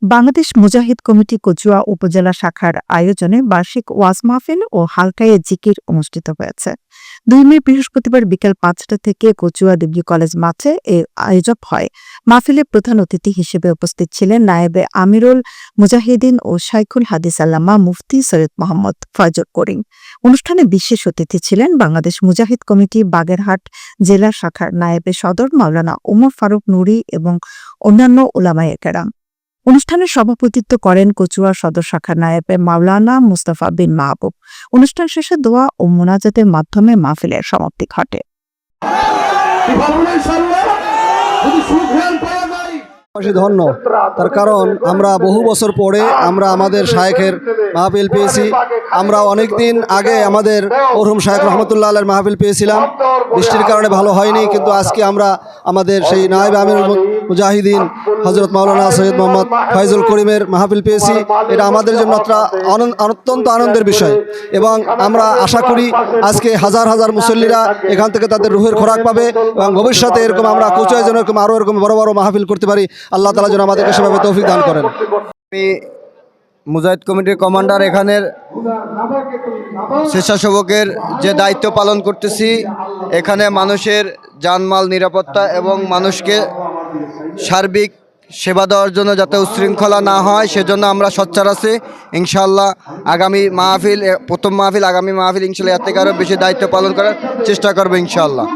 বাংলাদেশ মুজাহিদ committee Kachua উপজেলা শাখার আয়োজনে বার্ষিক ওয়াজ মাহফিল ও হালকায়ে জিকির অনুষ্ঠিত হয়েছে। ২ মে বৃহস্পতিবার বিকেল ৫টা থেকে কচুয়া ডিগ্রি কলেজ মাঠে এ আয়োজক হয়। মাহফিলে প্রধান অতিথি হিসেবে উপস্থিত ছিলেন নায়েবে আমিরুল মুজাহিদিন ও শাইখুল হাদিস আল্লামা মুফতি সৈয়দ মোহাম্মদ ফয়জুল করিম। অনুষ্ঠানে বিশেষ অতিথি ছিলেন বাংলাদেশ মুজাহিদ কমিটি বাগেরহাট জেলা শাখার নায়েবে সদর মাওলানা ওমর ফারুক নুরী এবং অন্যান্য উলামায়ে কেরাম। অনুষ্ঠানে সভাপতিত্ব করেন কচুয়া সদর শাখার নায়েবে মাওলানা মুস্তাফা বিন মাহবুব। অনুষ্ঠান শেষে দোয়া ও মোনাজাতের মাধ্যমে মাহফিলের সমাপ্তি ঘটে। ধন্য তার কারণ আমরা বহু বছর পরে আমরা আমাদের শায়েখের মাহফিল পেয়েছি। আমরা অনেক দিন আগে আমাদের মরহুম শায়েখ রহমতুল্লাহ আলাইহির মাহফিল পেয়েছিলাম, বৃষ্টির কারণে ভালো হয়নি, কিন্তু আজকে আমরা আমাদের সেই নায়েব আমিরুল মুজাহিদিন হযরত মাওলানা সৈয়দ মোহাম্মদ ফয়জুল করিমের মাহফিল পেয়েছি। এটা আমাদের জন্য অত্যন্ত আনন্দের বিষয় এবং আমরা আশা করি আজকে হাজার হাজার মুসল্লিরা এখান থেকে তাদের রুহের খোরাক পাবে এবং ভবিষ্যতে এরকম আমরা কোচুয়ায় যেন এরকম আরও এরকম বড় বড় মাহফিল করতে পারি। আল্লাহ তাআলা যেন আমাদেরকে সেভাবে তৌফিক দান করেন। আমি মুজাহিদ কমিটির কমান্ডার এখানের স্বেচ্ছাসেবকের যে দায়িত্ব পালন করতেছি, এখানে মানুষের জানমাল নিরাপত্তা এবং মানুষকে সার্বিক সেবা দেওয়ার জন্য যাতে উচ্ছৃঙ্খলা না হয় সেজন্য আমরা সোচ্চার আছি। ইনশাআল্লাহ আগামী মাহফিল, প্রথম মাহফিল, আগামী মাহফিল ইনশাআল্লাহ এর থেকে আরও বেশি দায়িত্ব পালন করার চেষ্টা করবো ইনশাআল্লাহ।